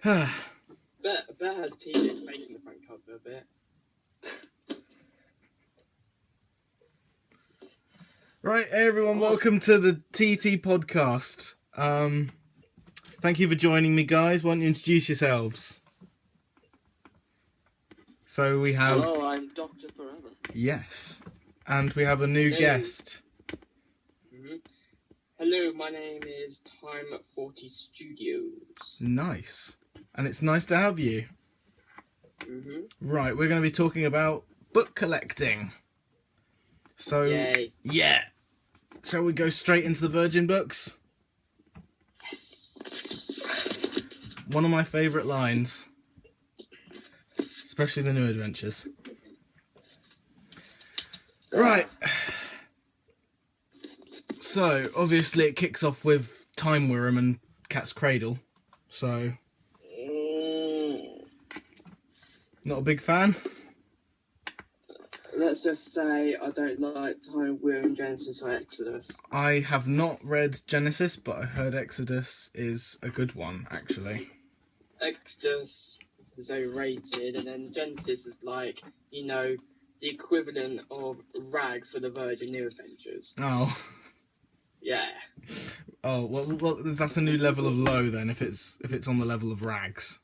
Bet has TJ's face in the front cover a bit. Right, hey everyone, welcome to the TT podcast. Thank you for joining me, guys. Why don't you introduce yourselves? So we have... Hello, I'm Dr. Forever. Yes. And we have a new guest. Mm-hmm. Hello, my name is Time 40 Studios. Nice. And it's nice to have you. Mm-hmm. Right, we're going to be talking about book collecting. So, Yay. yeah. Shall we go straight into the Virgin books? Yes. One of my favourite lines. Especially the New Adventures. Right. So, obviously it kicks off with Time Worm and Cat's Cradle. So, not a big fan? Let's just say I don't like Time Worm, Genesis or Exodus. I have not read Genesis, but I heard Exodus is a good one, actually. Exodus is overrated, and then Genesis is like, you know, the equivalent of Rags for the Virgin New Adventures. Oh. Yeah. Oh, well, that's a new level of low then, if it's on the level of Rags.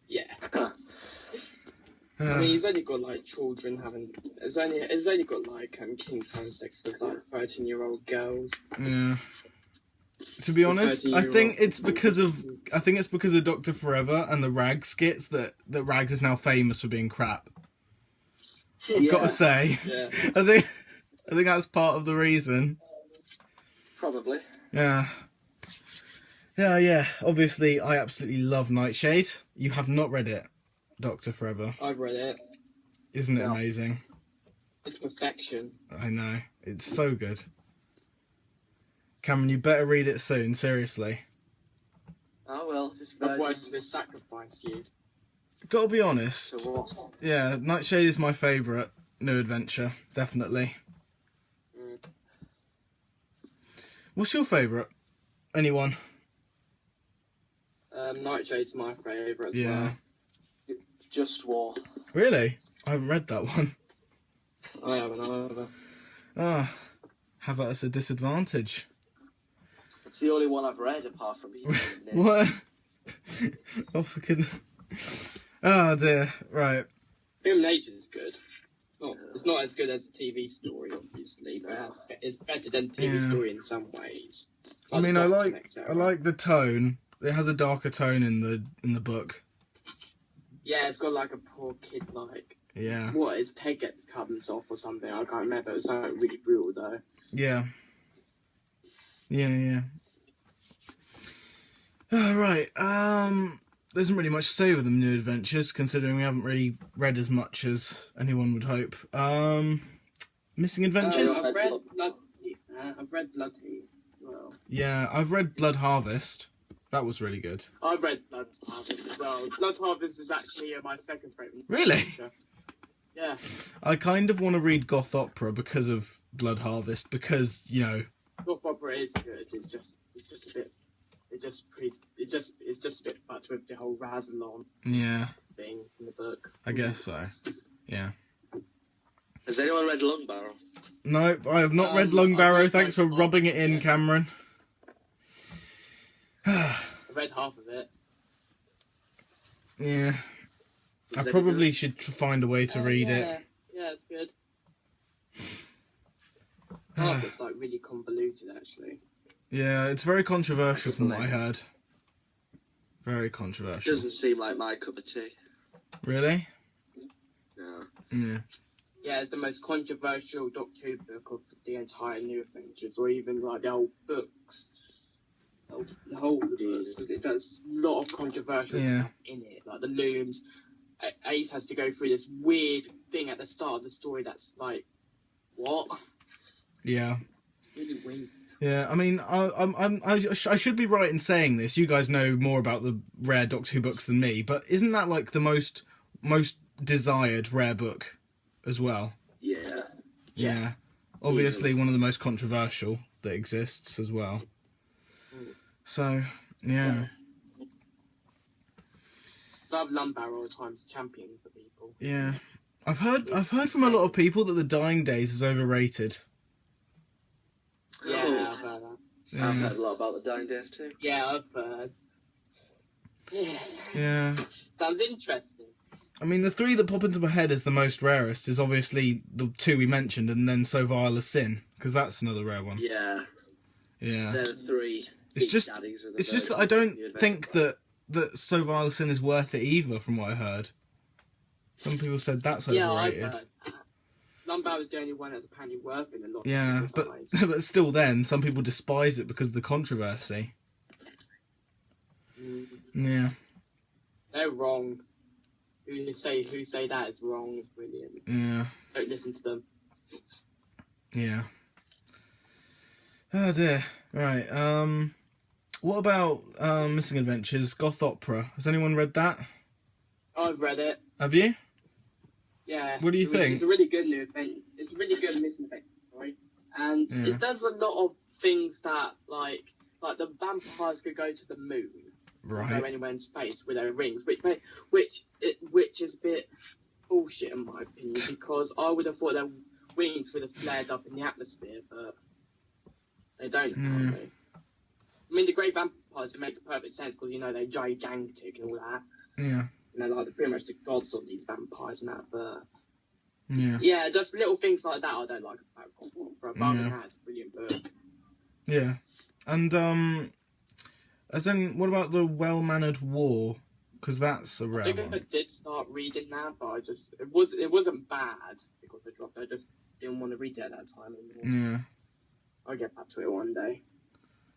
Yeah. I mean, he's only got like children having. It's only got like kings having sex with like 13-year-old girls. Yeah. To be honest, I think it's because of Dr. Forever and the Rag skits that Rags is now famous for being crap. I've got to say. Yeah. I think that's part of the reason. Probably. Yeah. Yeah. Obviously, I absolutely love Nightshade. You have not read it, Dr. Forever. I've read it. Isn't it amazing? It's perfection. I know. It's so good. Cameron, you better read it soon, seriously. Oh well, just Otherwise, they sacrifice you. Gotta be honest. So what? Yeah, Nightshade is my favourite New Adventure, definitely. What's your favourite? Anyone? Nightshade's my favourite as Yeah. well. Just War. Really? I haven't read that one. I haven't either. Ah, have that as a disadvantage. It's the only one I've read apart from Human Nature. What? Oh, fucking... Oh, dear. Right. Human Nature is good. It's not as good as a TV story, obviously, but it's better than TV story in some ways. I mean, I like the tone. It has a darker tone in the book. Yeah, it's got like a poor kid, like... Yeah. What, his head get comes off or something? I can't remember. It's like really brutal, though. Yeah. Yeah. Right. There isn't really much to say with the New Adventures, considering we haven't really read as much as anyone would hope. Missing Adventures? I've read Blood Heat. Well, yeah, I've read Blood Harvest. That was really good. I've read Blood Harvest as well. Blood Harvest is actually my second favourite. Really? Yeah. I kind of want to read Goth Opera because of Blood Harvest, because, you know... Goth Opera is good. It's just a bit... It's just a bit fucked with the whole Razalon thing in the book. I guess so. Yeah. Has anyone read Long Barrow? Nope, I have not read Long Barrow. Thanks for rubbing it in, Cameron. I read half of it. Yeah. I probably should find a way to read it. Yeah, it's good. Half it's like really convoluted, actually. Yeah, it's very controversial from what I heard. Very controversial. Doesn't seem like my cup of tea. Really? No. Yeah. Yeah, it's the most controversial Doctor Who book of the entire New Adventures, or even like the whole books. The whole books, because it does a lot of controversial stuff in it, like the looms. Ace has to go through this weird thing at the start of the story that's like, what? Yeah. Really weird. Yeah, I mean, I should be right in saying this. You guys know more about the rare Doctor Who books than me, but isn't that like the most desired rare book as well? Yeah. Obviously, one of the most controversial that exists as well. So, yeah. So I've Lumbar all the times champion for people. Yeah. I've heard from a lot of people that the Dying Days is overrated. Yeah, I've heard that. Yeah. I've heard a lot about the Dying Days too. Yeah, I've heard. Yeah. Sounds interesting. I mean, the three that pop into my head as the most rarest is obviously the two we mentioned, and then So Vile as Sin, because that's another rare one. Yeah. Yeah. They're the three. It's big just, daddies of the it's just that very I don't new adventure. think that So Vile as Sin is worth it either, from what I heard. Some people said that's Yeah, I've overrated. heard that. Lumbar was the only one that's apparently worth it in a lot Yeah, of but people's eyes. but still, then some people despise it because of the controversy. Yeah, They're wrong. Who say that is wrong is brilliant. yeah, Don't listen to them. yeah. Oh dear. Right. What about Missing Adventures Goth Opera? Has anyone read that? I've read it. Have you? Yeah. What do you think? It's a really good new event. It's a really good missing event, right? And Yeah. it does a lot of things that like the vampires could go to the moon. Go Right. anywhere in space with their rings, which is a bit bullshit in my opinion, because I would have thought their wings would have flared up in the atmosphere, but they don't. Apparently. I mean, the great vampires, it makes perfect sense because they're gigantic and all that, Yeah. and they're like pretty much the gods of these vampires and that. But Yeah. yeah, just little things like that I don't like about God Opera. But other than Yeah. that, it's a brilliant book. Yeah. And as in, what about the Well-Mannered War? Because that's a I rare think one. I did start reading that, but it wasn't bad because I dropped it. I just didn't want to read it at that time anymore. Yeah. I'll get back to it one day.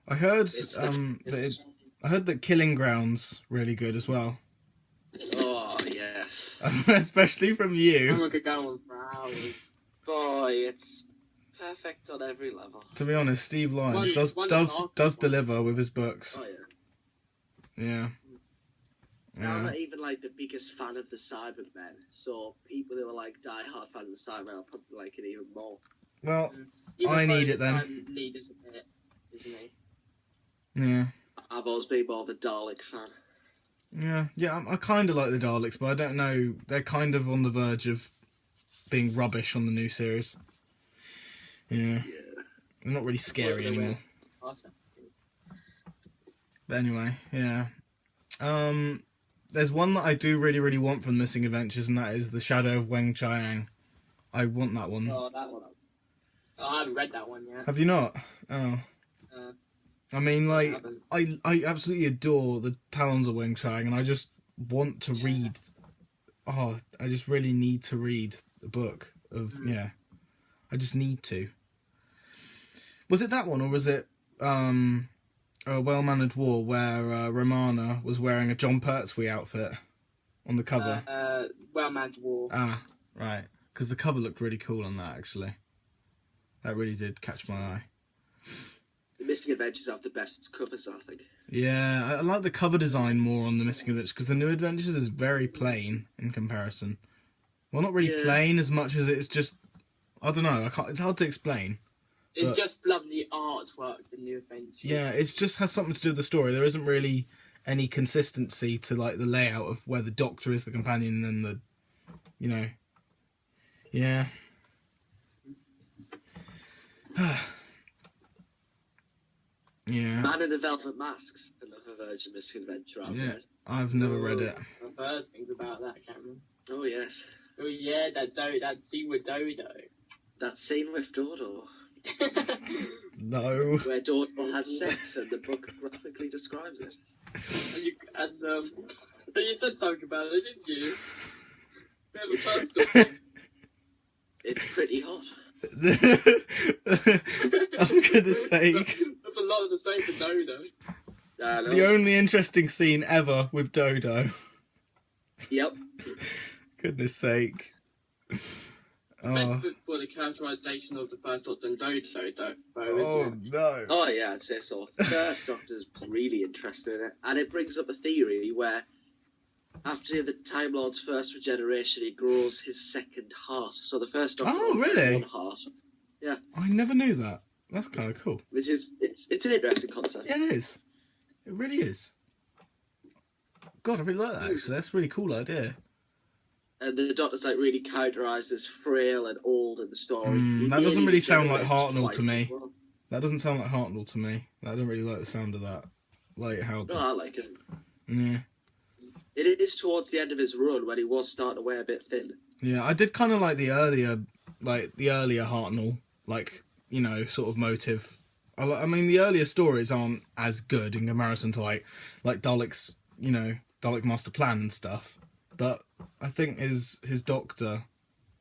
I heard It's I heard that Killing Grounds really good as well. Oh, yes. Especially from you. I could go on for hours. Boy, it's perfect on every level. To be honest, Steve Lyons One does of the does darkest deliver ones. with his books. Oh, yeah. Yeah. I'm Yeah. not even like the biggest fan of the Cybermen, so people who are like die-hard fans of the Cybermen will probably like it even more. Well, Even I though need the it then. Silent Lead is a bit, isn't he? yeah. I've always been more of a Dalek fan. Yeah. I kind of like the Daleks, but I don't know. They're kind of on the verge of being rubbish on the new series. Yeah. They're not really scary Well, anymore. Awesome. But anyway, yeah. There's one that I do really, really want from Missing Adventures, and that is The Shadow of Weng Chiang. I want that one. Oh, that one. Oh, I haven't read that one yet. Have you not? Oh. I mean, I like, haven't. I absolutely adore the Talons of Weng Chiang, and I just want to read. Oh, I just really need to read the book of I just need to. Was it that one, or was it A Well-Mannered War, where Romana was wearing a John Pertwee outfit on the cover? Well-Mannered War. Ah, right. Because the cover looked really cool on that, actually. That really did catch my eye. The Missing Adventures have the best covers, I think. Yeah, I like the cover design more on the Missing Adventures, because the New Adventures is very plain in comparison. Well, not really Yeah. plain as much as it's just... I don't know, it's hard to explain. It's but- just lovely artwork, the New Adventures. Yeah, it just has something to do with the story. There isn't really any consistency to, like, the layout of where the Doctor is the companion and the... Yeah. Yeah. Man in the Velvet Masks, another Virgin Missing Adventure I've Yeah. read. I've never read it. I've heard things about that, Cameron. Oh, yes. Oh yeah, that scene with Dodo. That scene with Dodo, No. where Dodo has sex and the book graphically describes it. But you said something about it, didn't you? We have a time stop. It's pretty hot. I'm gonna say That's a lot to say for Dodo. I know. the only interesting scene ever with Dodo. Yep. Goodness sake. Best Oh, book for the characterization of the first Doctor and Dodo, isn't it? no. Oh, yeah, I'd say so. First Doctor's really interested in it. And it brings up a theory where after the Time Lord's first regeneration, he grows his second heart. So the first Doctor Oh, only had really? one heart. I never knew that. That's kind of cool. Which is, it's an interesting concept. Yeah, it is. It really is. God, I really like that, actually. That's a really cool idea. And the Doctor's like really characterised as frail and old in the story. That doesn't really sound like regenerates Hartnell to twice me. as well. That doesn't sound like Hartnell to me. I don't really like the sound of that. Like how... No, I like it. Yeah. It is towards the end of his run when he was starting to wear a bit thin. Yeah, I did kind of like the earlier Hartnell, like, you know, sort of motive. I mean, the earlier stories aren't as good in comparison to like Dalek's, you know, Dalek Master Plan and stuff. But I think his Doctor,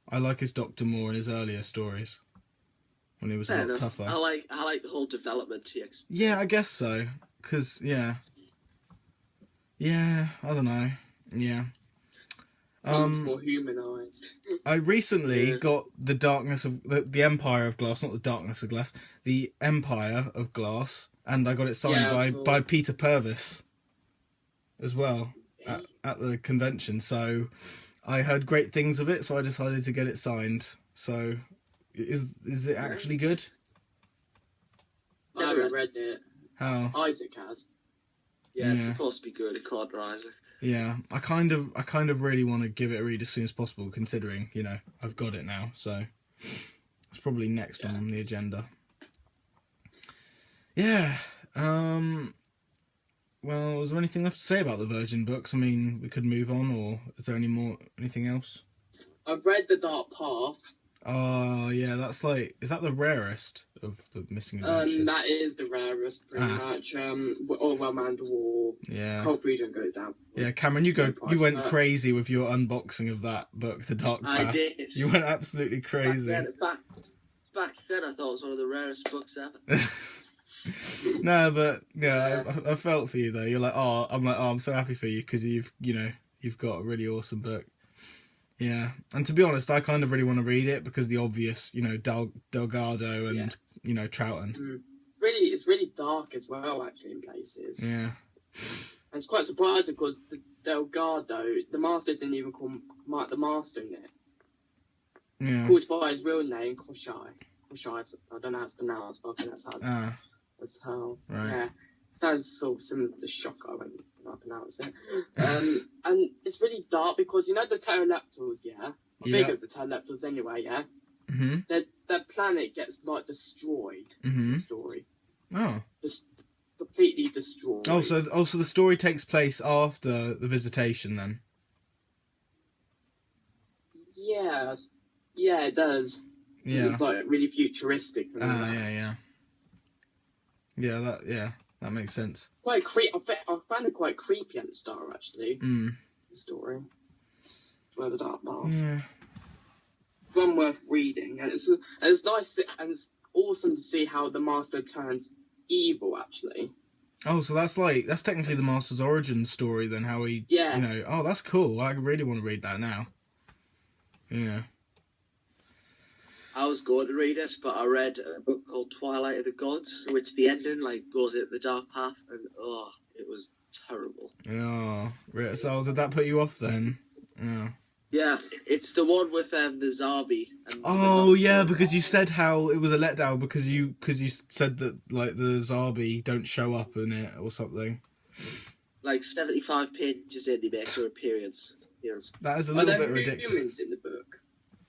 I like his Doctor more in his earlier stories when he was a lot tougher. I like the whole development he experienced. Yeah, I guess so. Cause yeah, I don't know. Yeah. More humanized. I recently got the Darkness of the Empire of Glass, not the Darkness of Glass, the Empire of Glass, and I got it signed by Peter Purvis as well at the convention. So I heard great things of it, so I decided to get it signed. So is it actually good? I haven't read it. How? Isaac has. Yeah, it's supposed to be good. Claude Riser. Yeah, I kind of really want to give it a read as soon as possible, considering, you know, I've got it now, so it's probably next on the agenda. Yeah. Well, is there anything left to say about the Virgin books? I mean, we could move on, or is there anything else? I've read The Dark Path. Oh, yeah, that's like... Is that the rarest of the Missing Adventures? That is the rarest, pretty much. Orwell Man of War. Yeah. Cold Fusion goes down. Yeah, Cameron, you went crazy with your unboxing of that book, The Dark Path. I did. You went absolutely crazy. Back then, I thought it was one of the rarest books ever. No, but yeah, I felt for you though. You're like, I'm so happy for you because you've got a really awesome book. Yeah, and to be honest, I kind of really want to read it because the obvious, you know, Delgado and you know, Troughton. It's really dark as well, actually, in places. Yeah, and it's quite surprising because the Delgado, the Master didn't even call the Master in it. Yeah, It's called by his real name, Koshai. Koshai, I don't know how it's pronounced, but I think that's how. Right. Yeah, sounds sort of similar to Shocker when I pronounce it. And it's really dark because you know the Pteroleptals, I think it's the Pteroleptals anyway, Mm-hmm. Their planet gets like destroyed in the story. Oh. Just completely destroyed. Oh, so the story takes place after the visitation then. Yeah, it does. Yeah. It's like really futuristic. That makes sense. Quite I found it quite creepy at the start, actually. The story. Where the Dark Path. Yeah. One worth reading, and it's nice and it's awesome to see how the Master turns evil. Actually. Oh, so that's technically the Master's origin story then. How he. Yeah. You know. Oh, that's cool. I really want to read that now. Yeah. I was going to read it, but I read a book called Twilight of the Gods, which the ending goes into the dark path, and it was terrible. Oh, so did that put you off then? Yeah. Yeah, it's the one with the Zarbi. Oh yeah, because you said how it was a letdown because you said that like the Zarbi don't show up in it or something. 75 pages in, they make their appearance. That is a little bit ridiculous. Humans in the book.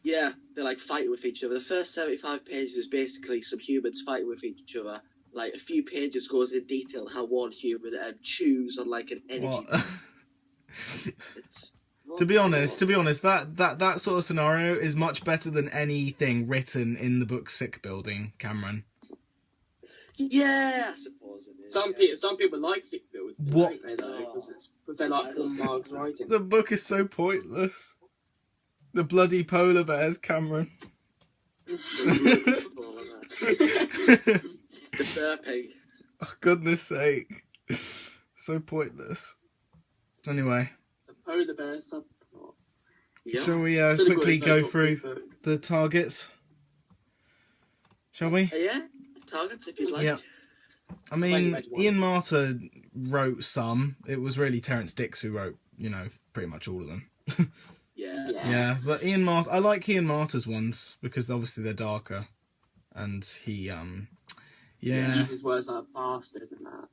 Yeah, they're fighting with each other. The first 75 pages is basically some humans fighting with each other. A few pages goes in detail how one human chews on an energy. To be honest, that sort of scenario is much better than anything written in the book Sick Building, Cameron. Yeah, I suppose it is. Some people like Sick Building, what? Don't they, though? Because they like Paul Marg's writing. The book is so pointless. The bloody polar bears, Cameron. The burping. Oh, goodness sake. So pointless. Anyway. The polar bear subplot. Yeah. Shall we quickly go through the targets? Shall we? Yeah, targets if you'd like. Yeah. I mean, Ian Marter wrote some. It was really Terence Dicks who wrote, pretty much all of them. Yeah, but Ian Marter, I like Ian Marter's ones because obviously they're darker, and he, he uses words like bastard and that.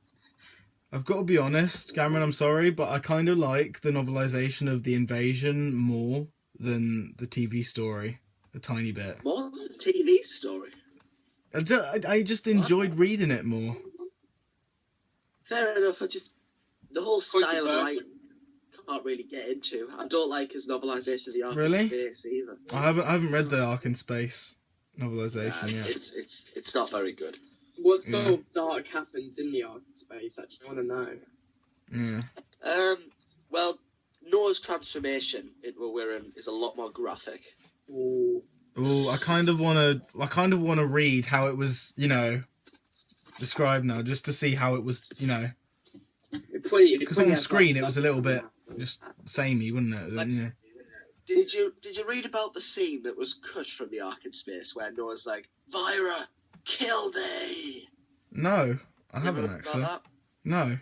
I've got to be honest, Cameron, I'm sorry, but I kind of like the novelization of The Invasion more than the TV story. A tiny bit. More than the TV story. I just enjoyed reading it more. Fair enough. The whole style of writing can't really get into. I don't like his novelisation of the Ark in Space either. I haven't read the Ark in Space novelisation yet. It's not very good. What sort of dark happens in the Ark in Space? Actually, I want to know. Yeah. Well, Noah's transformation into a Wirren is a lot more graphic. Ooh. I kind of want to read how it was, described now, just to see how it was, because on the screen it was a little bit just samey, wasn't it? Did you read about the scene that was cut from the Ark in Space where Noah's like, Vyra, kill me? No, I haven't actually. No.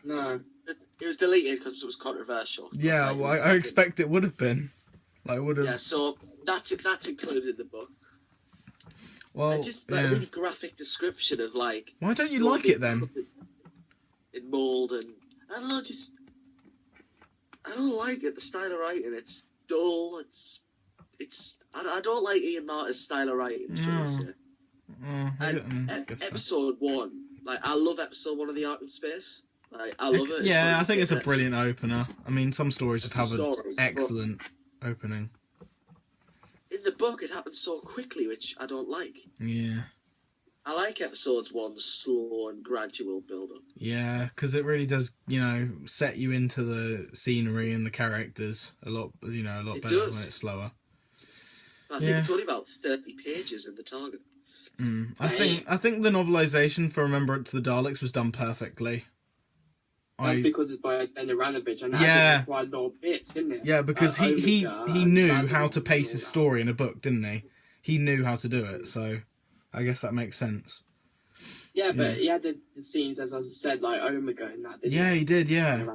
It was deleted because it was controversial. Yeah, well, I expect it would have been. Like, would have. Yeah, so that's included in the book. Well, and just a really graphic description of like. Why don't you like it then? In mould and I don't know, I don't like it. The style of writing, it's dull. I don't like Ian Martin's style of writing. Shall we say? And episode 1, like I love episode 1 of the Ark in Space. Like I love it. Yeah, I think it's a brilliant opener. I mean, some stories just have an excellent opening. In the book, it happens so quickly, which I don't like. Yeah. I like episodes 1's slow and gradual build-up. Yeah, because it really does, set you into the scenery and the characters a lot better when it's slower. I think it's only about 30 pages in the target. I think the novelization for Remembrance of the Daleks was done perfectly. That's because it's by Ben Aranovich, and that quite a lot of bits, didn't it? Yeah, because he knew how to pace his story in a book, didn't he? He knew how to do it, so I guess that makes sense. Yeah, but he had the scenes, as I said, like Omega and that, didn't he? He did, yeah.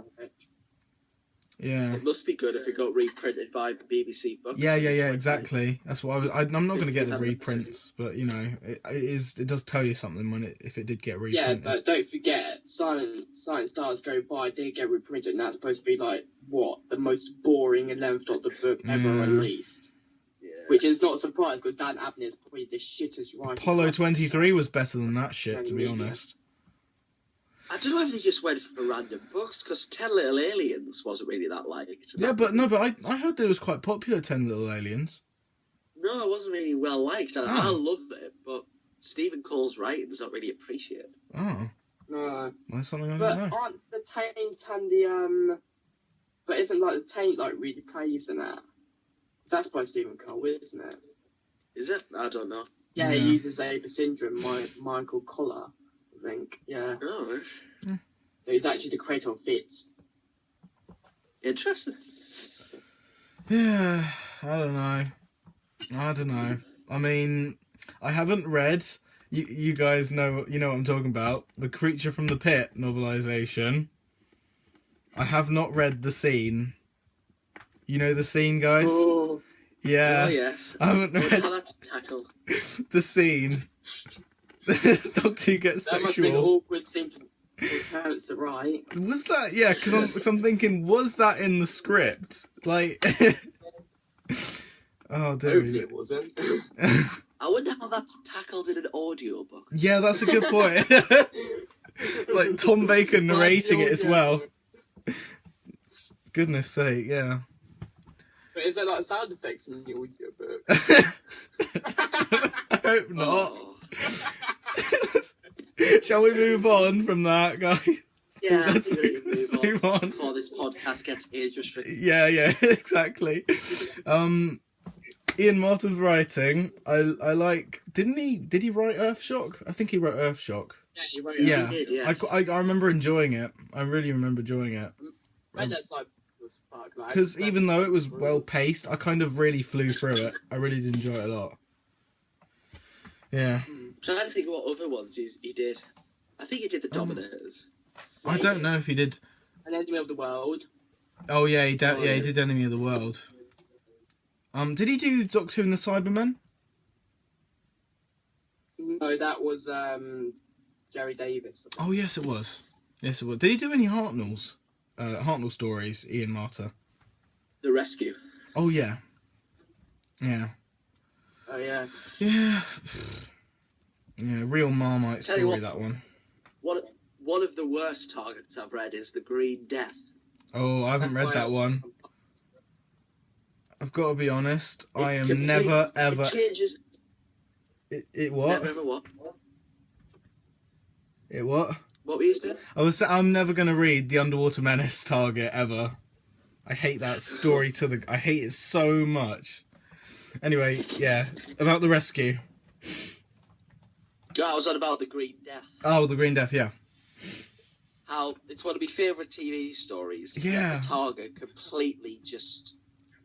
Yeah. It must be good if it got reprinted by BBC Books. Yeah, exactly. That's what I'm not going to get the reprints, but it does tell you something if it did get reprinted. Yeah, but don't forget, Silent Stars Go By did get reprinted, and that's supposed to be like the most boring 11th Doctor book ever released. Yeah. Which is not a surprise because Dan Abnett is probably the shittest writer. Apollo 23 was better than that shit, to be honest. I don't know if they just went for random books, because 10 Little Aliens wasn't really that liked. Yeah, but I heard that it was quite popular, 10 Little Aliens. No, it wasn't really well liked. I loved it, but Stephen Cole's writing's not really appreciated. Oh. No. That's something I don't know. But aren't the Taint and the, but isn't like the Taint like really praising it? That's by Stephen Cole, isn't it? Is it? I don't know. Yeah, he uses Aper Syndrome, Michael Collar. I think, yeah. Oh, so he's actually the creator of Fitz. Interesting. Yeah, I don't know. I mean, I haven't read. You guys know what I'm talking about. The Creature from the Pit novelization. I have not read The Scene. You know The Scene, guys? Oh. Yeah. Oh yes. I haven't read how that's tackled. The Scene. Doctor Who gets that sexual. That must be an awkward scene for Terrence to write. Was that? Yeah, because I'm thinking, was that in the script? Like, oh, dude. Hopefully it wasn't. I wonder how that's tackled in an audiobook. Yeah, that's a good point. Like Tom Baker narrating it as well. Goodness sake, yeah. But is there like sound effects in the audiobook? I hope not. Oh. Shall we move on from that, guys? Yeah, let's move on before this podcast gets age restricted. Yeah, exactly. Ian Marter's writing, I like. Did he write Earthshock? I think he wrote Earthshock. Yeah, he wrote Earthshock. He did, yes. I remember enjoying it. I really remember enjoying it. Because even though it was well paced, I kind of really flew through it. I really did enjoy it a lot. Yeah. I'm trying to think of what other ones he did. I think he did the Dominators. I don't know if he did. An Enemy of the World. Oh yeah, he did Enemy of the World. Did he do Doctor Who and the Cybermen? No, that was Jerry Davis. Oh yes, it was. Yes, it was. Did he do any Hartnells? Hartnell stories, Ian Marter? The Rescue. Oh, yeah. Yeah. Oh yeah. Yeah. Yeah, real Marmite Tell you story, what. that one. One of the worst targets I've read is The Green Death. Oh, I haven't That's read why that one. I've got to be honest. I am It never, ever... It changes. It what? Never what? It what? What were you saying? I'm never going to read The Underwater Menace Target, ever. I hate that story I hate it so much. Anyway, yeah. About the rescue. I was on about The Green Death. Oh, The Green Death, yeah. How it's one of my favourite TV stories. Yeah. The target completely just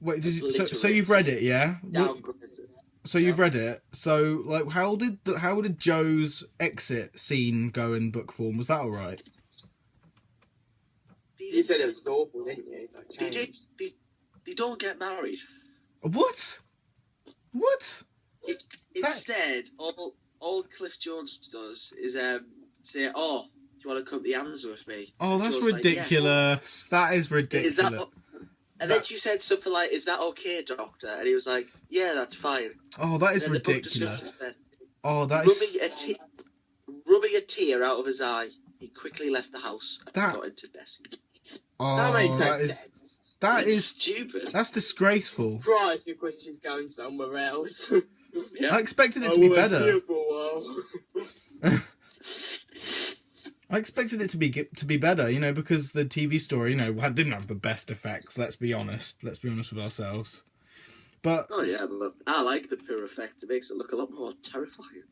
Wait, so you've read it, yeah? downgrades it. So you've read it. So, like, how did Joe's exit scene go in book form? Was that all right? You said it was awful, didn't you? Like, They don't get married. What? What? Instead, all Cliff Jones does is say, "Oh, do you want to come to the Amazon with me?" Oh, that's Joe's ridiculous. Like, yes. That is ridiculous. Is that? And then she said something like, "Is that okay, doctor?" And he was like, "Yeah, that's fine." Oh, that is And then the doctor ridiculous. just said, Oh, that is... rubbing a tear out of his eye, he quickly left the house and got into Bessie. Oh, that makes no that is... sense. That It's is... stupid. That's disgraceful. Christ, because she's going somewhere else. Yeah. I expected it to be better. Here for a while. I expected it to be better, you know, because the TV story, you know, didn't have the best effects. Let's be honest. Let's be honest with ourselves. But Oh yeah, but I like the pure effect. It makes it look a lot more terrifying.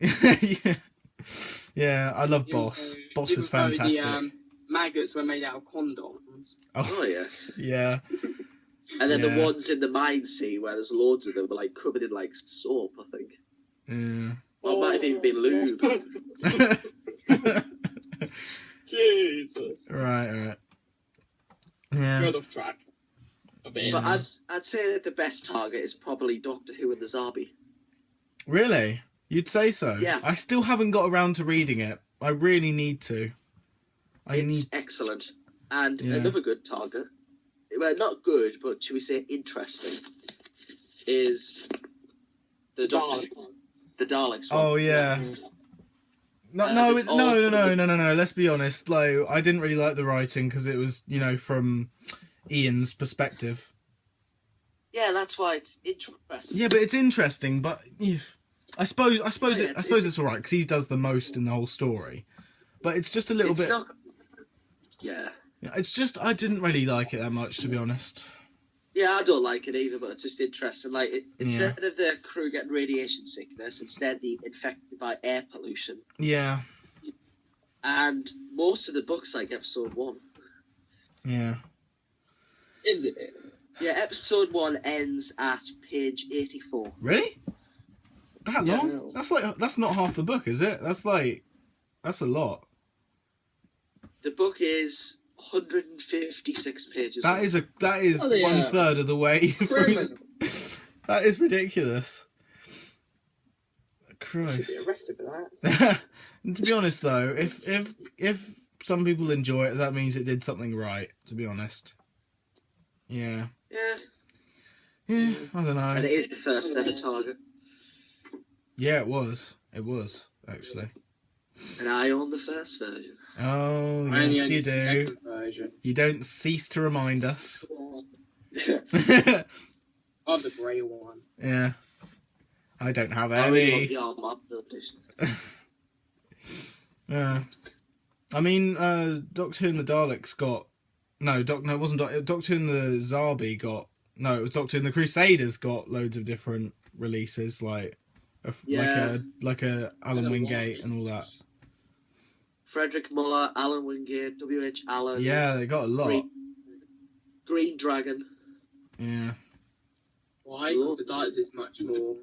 yeah, I love Boss. Boss is fantastic. The maggots were made out of condoms. Oh yes. Yeah. And then Yeah. the ones in the mine scene where there's loads of them were like covered in like soap, I think. Yeah. Or it might have even been lube. Jesus. Right. Yeah. Got off track. A bit. But I'd say that the best target is probably Doctor Who and the Zarbi. Really? You'd say so? Yeah. I still haven't got around to reading it. I really need to. It's excellent. And Yeah. another good target, well, not good, but should we say interesting, is the Doctor. Daleks. The Daleks one. Oh yeah. No, it's all no. Let's be honest. Like, I didn't really like the writing because it was, you know, from Ian's perspective. Yeah, that's why it's interesting. Yeah, but it's interesting. But I suppose Yeah, it's all right because he does the most in the whole story. But it's just a little bit. Yeah. It's just I didn't really like it that much, to be honest. Yeah, I don't like it either, but it's just interesting. Like, instead of the crew getting radiation sickness, instead they're infected by air pollution. Yeah. And most of the books, like episode 1. Yeah. Is it? Yeah, episode 1 ends at page 84. Really? That long? Yeah. That's not half the book, is it? That's a lot. The book is 156 pages. That is Oh, yeah. 1/3 of the way through. Criminal. That is ridiculous. Should be Christ. arrested for that. To be honest, though, if some people enjoy it, that means it did something right. To be honest. Yeah. Yeah. I don't know. And it is the first ever target. Yeah, it was. It was actually. And I own the first version. Oh I only yes, own you the do. second version. You don't cease to remind us. Of the grey one. Yeah. I don't have I really any. want the Armada edition. Yeah. I mean, Doctor Who and the Daleks got... No, it wasn't Doctor Who and the Zarbi got... No, it was Doctor Who and the Crusaders got loads of different releases, like a Alan Wingate and all that. Frederick Muller, Alan Wingate, W.H. Allen. Yeah, they got a lot. Green Dragon. Yeah. Why? Because the Daleks is much more.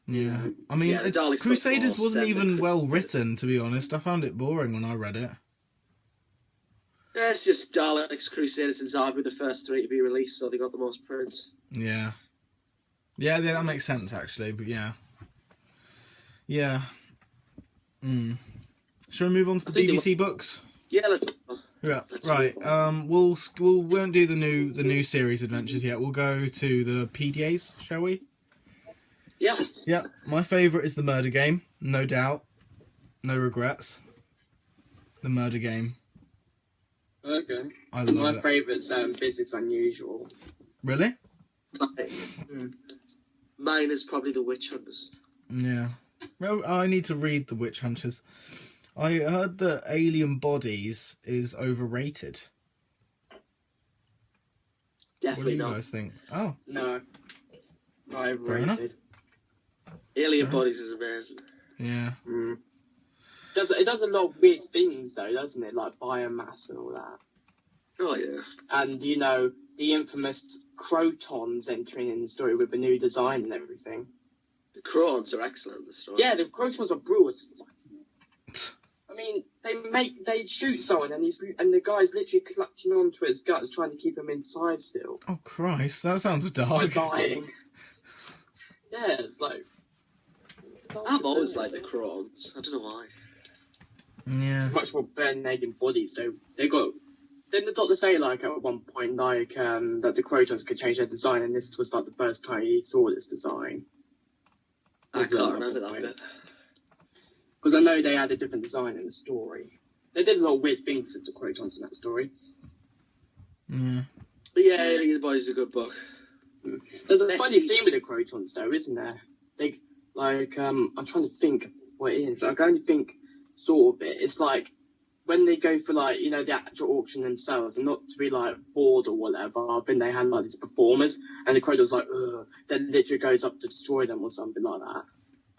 Yeah. I mean, Yeah, the Daleks got Crusaders more wasn't even seven. well written, to be honest. I found it boring when I read it. Yeah, it's just Daleks, Crusaders, and Zarbi were the first 3 to be released, so they got the most prints. Yeah. Yeah, that makes sense, actually, but yeah. Yeah. Shall we move on to I the think BBC books? Yeah, let's Yeah, Let's right. move on. We won't do the new series adventures yet. We'll go to the PDAs, shall we? Yeah. Yeah, my favourite is the Murder Game, no doubt, no regrets. The Murder Game, Okay. I love My it. favourite's Physics Unusual. Really? Mine is probably The Witch Hunters. Yeah. Well, I need to read The Witch Hunters. I heard that Alien Bodies is overrated. What do Definitely you not. guys think? Oh, No. Not Fair enough. overrated. Alien Alright. Bodies is amazing. yeah. Mm. It does a lot of weird things though, doesn't it? Like biomass and all that. Oh yeah. And you know, the infamous Crotons entering in the story with a new design and everything. The Crons are excellent in the story. Yeah, the Crotons are brutal as fuck. I mean, they shoot someone and the guy's literally clutching onto his guts, trying to keep him inside still. Oh Christ, that sounds By dark. dying. Yeah, it's like. I've always liked the Crons. I don't know why. Yeah. Much more bare-naked bodies. They got. Didn't the Doctor say like at one point like that the Crotons could change their design, and this was like the first time he saw this design? I can't remember that bit. Because I know they had a different design in the story. They did a lot of weird things with the Crotons in that story. Yeah. But yeah, Alien Bodies is a good book. There's a Let's funny see. scene with the Crotons though, isn't there? They like I'm trying to think what it is. I can only think sort of it. It's like when they go for like, you know, the actual auction themselves, and not to be like bored or whatever, I think they had like these performers and the Crotons like, ugh, then literally goes up to destroy them or something like that.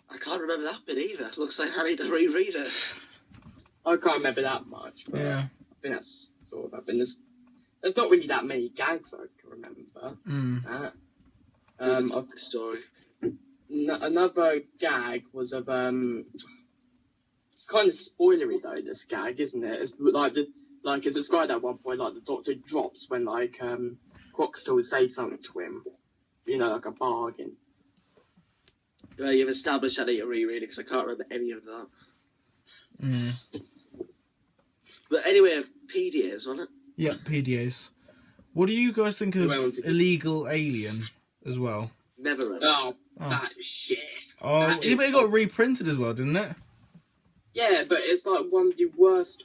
I can't remember that bit either. Looks like I need to reread it. I can't remember that much, but Yeah. I think that's sort of happened. There's not really that many gags I can remember. Mm. It was a I've topic story. Another gag was of it's kind of spoilery though, this gag, isn't it? It's like it's described at one point, like the Doctor drops when like Croxtall say something to him, you know, like a bargain. Well, you've established I need to reread it because I can't remember any of that. Mm. But anyway, PDAs, wasn't it? Yeah, PDAs. What do you guys think of Well, Illegal Alien as well? Never read it. Oh, Oh. that shit. Oh, That is- it got reprinted as well, didn't it? Yeah, but it's like one of the worst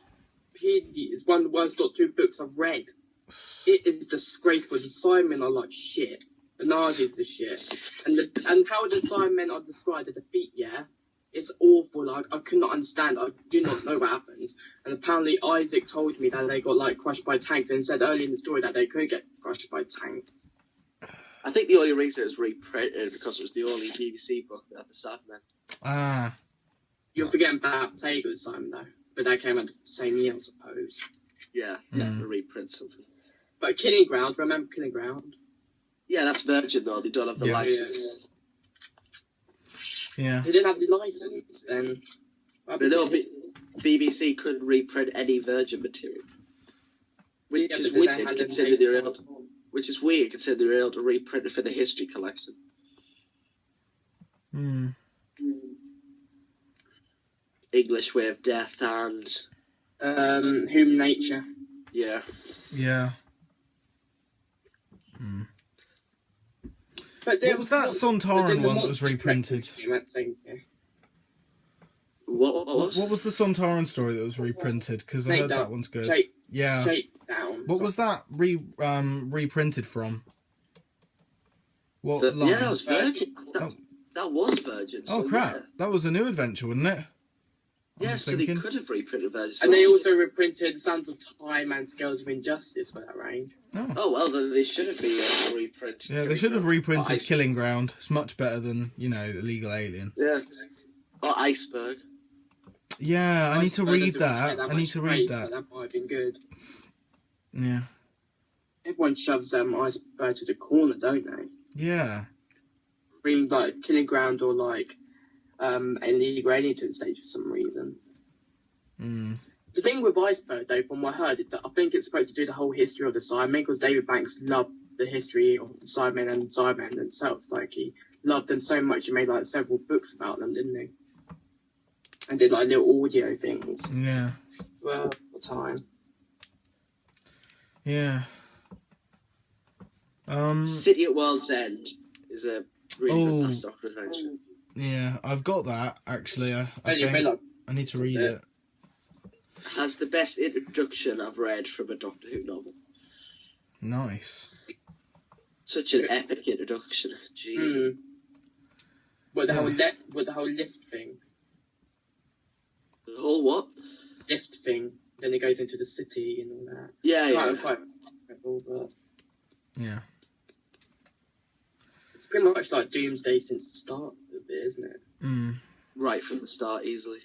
PDs, one of the worst Doctor Who books I've read. It is disgraceful. The Cybermen are like shit. The Nazis are shit. And how the Cybermen are described, the defeat, yeah, it's awful. Like, I could not understand. I do not know what happened. And apparently Isaac told me that they got, like, crushed by tanks and said early in the story that they could get crushed by tanks. I think the only reason it was reprinted because it was the only BBC book that had the Cybermen. Ah, You're forgetting about Plague of the Cybermen, though. But that came out the same year, I suppose. Yeah, Mm. to reprint something. But Killing Ground, remember Killing Ground? Yeah, that's Virgin though. They don't have the Yeah. license. yeah. They didn't have the license, then. But no, BBC couldn't reprint any Virgin material, which Yeah, is but they weird had considering they're able. Which is weird considering they're able to reprint it for the history collection. Mm. English Way of Death and Human Nature. yeah. Yeah. Mm. But then What was that but Sontaran then the one that was Monster reprinted? came out saying, yeah. What? What was the Sontaran story that was reprinted? Because I heard that one's good. Yeah. Shakedown. What was that reprinted from? What Yeah, line? that was Virgin. Oh. That was Virgin. Oh so crap! Yeah, That was a new adventure, wasn't it? yeah I'm so they thinking. could have reprinted Virgin. And they also reprinted Sons of Time and Scales of Injustice for that range. Oh. Oh well, then they should have been able to reprint. Yeah, they should have reprinted Ice- Killing Ground. It's much better than, Illegal Alien. Yeah. Or Iceberg. Yeah, I need to Iceberg read doesn't that. get I need much to read praise, that. So that might have been good. Yeah. Everyone shoves Iceberg to the corner, don't they? Yeah. Bring like Killing Ground or like Illegal Alien to the stage for some reason. Mm. The thing with Iceberg, though, from what I heard, I think it's supposed to do the whole history of the Cybermen, because David Banks loved the history of the Cybermen and Cybermen themselves. Like, he loved them so much, he made, like, several books about them, didn't he? And did, like, little audio things. Yeah. Well, time. Yeah. City at World's End is a really good past Doctor adventure. Yeah, I've got that actually. I Anyway, think like, I need to read it. Has the best introduction I've read from a Doctor Who novel. Nice. Such an epic introduction. Jesus. What the whole lift thing? The whole what? Lift thing. Then it goes into the city and all that. Yeah. Quite but Yeah. it's pretty much like Doomsday since the start of it, isn't it? Mm. Right from the start, easily.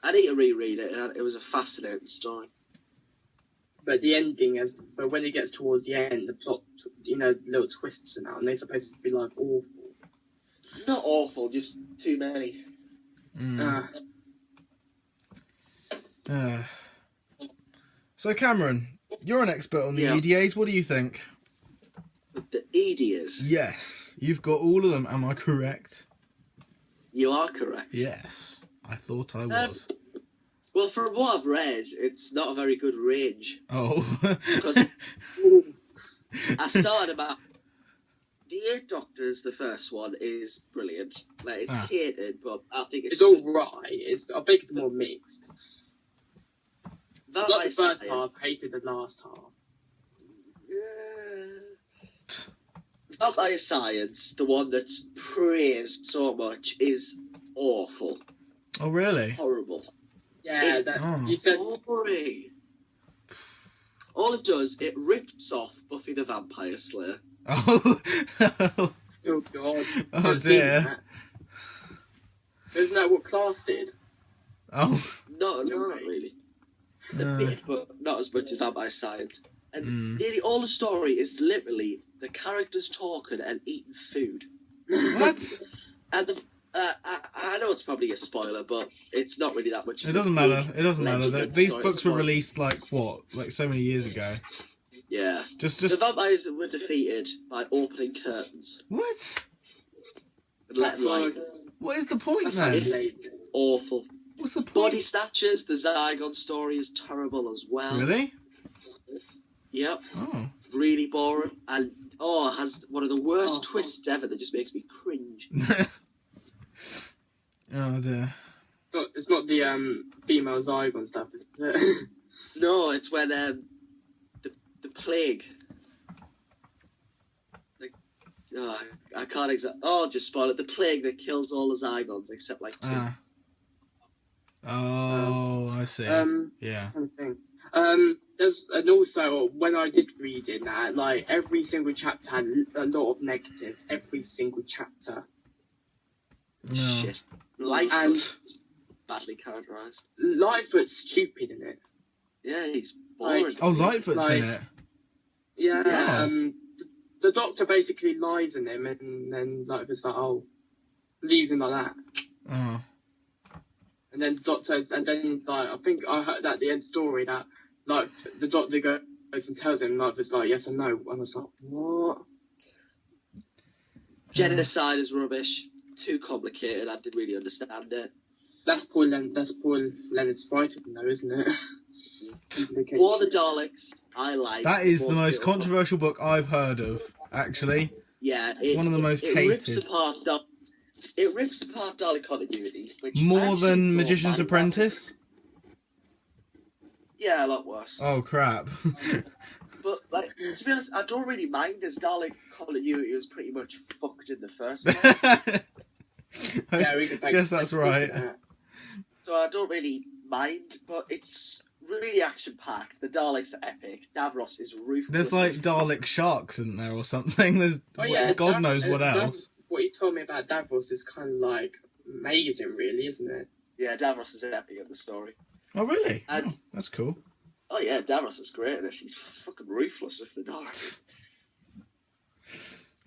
I need to reread it. It was a fascinating story. But the ending, but when it gets towards the end, the plot, little twists and that, and they're supposed to be like awful. Not awful, just too many. So Cameron, you're an expert on the EDAs. What do you think? The EDAs? Yes, you've got all of them. Am I correct? You are correct. Yes, I thought I was. Well, from what I've read, it's not a very good range. Oh. Because I started about... The 8 Doctors, the first one, is brilliant. Like, it's hated, but I think it's all right. I think it's more mixed. Not the first half, hated the last half. Vampire Science, the one that's praised so much, is awful. Oh, really? Horrible. Yeah, you said... boring. All it does, it rips off Buffy the Vampire Slayer. Oh, oh God. Oh, dear. Isn't that what Class did? Oh. No, not really. A bit, but not as much as Vampire Science. And nearly all the story is literally the characters talking and eating food. What? And I know it's probably a spoiler, but it's not really that much. It doesn't matter. It doesn't matter. These books were released like so many years ago. Yeah. Just the vampires were defeated by opening curtains. What? And letting light. What is the point then? It's awful. What's the point? Body Snatchers, the Zygon story is terrible as well. Really? Yep. Oh. Really boring. And it has one of the worst twists ever that just makes me cringe. Oh dear. It's not the female Zygon stuff, is it? No, it's when the plague. I can't exactly. Oh, just spoil it. The plague that kills all the Zygons except like 2. Oh, I see. Yeah. And also when I did read it, like every single chapter had a lot of negative. Every single chapter. No. Shit. Lightfoot, badly characterized. Lightfoot's stupid in it. Yeah, he's boring. Lightfoot's in it. Yeah. Yes. The Doctor basically lies in him, and then Lightfoot's like, leaves him like that. Oh. And then I think I heard at the end of the story that like the Doctor goes and tells him Lightfoot's like yes and no, and I was like, what? Genocide is rubbish. Too complicated. I didn't really understand it. That's Paul Leonard's writing, though, isn't it? War of the Daleks, I like. That is the most controversial book I've heard of, actually. Yeah, one of the most hated. It rips apart Dalek continuity. More than Magician's Apprentice? Yeah, a lot worse. Oh, crap. But, to be honest, I don't really mind, as Dalek continuity was pretty much fucked in the first place. I guess that's right. So I don't really mind, but it's really action-packed. The Daleks are epic. Davros is ruthless. There's like Dalek sharks, isn't there, or something? There's God knows what else. What you told me about Davros is kind of like amazing, really, isn't it? Yeah, Davros is epic in the story. Oh, really? That's cool. Oh yeah, Davros is great in it. She's fucking ruthless with the Daleks.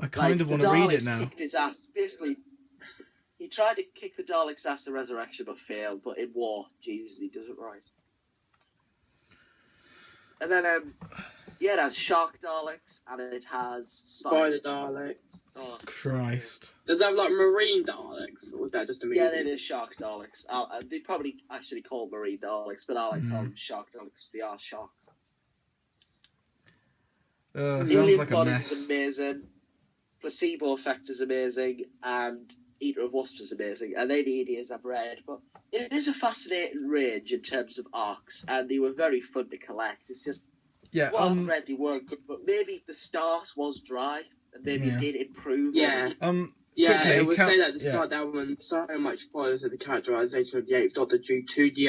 I kind of want to read it now. Kicked his ass. Basically, he tried to kick the Daleks' ass in Resurrection but failed. But in War, Jesus, he does it right. And then Yeah, it has shark Daleks and it has Spider Daleks. Oh, Christ. Does that have like marine Daleks, or was that just a movie? yeah, they did shark Daleks. They probably actually call marine Daleks, but I like call them shark Daleks because they are sharks. Sounds Alien like a Bodies mess. is amazing. Placebo Effect is amazing, and Eater of Wasps is amazing. And they're the ideas I've read, but it is a fascinating range in terms of arcs, and they were very fun to collect. It's just Yeah, what I've read, they weren't good, but maybe the start was dry, and maybe it did improve. Yeah. Yeah, quickly, I would say that at the yeah. start that one so much spoilers of the characterization of the Eighth Doctor due to the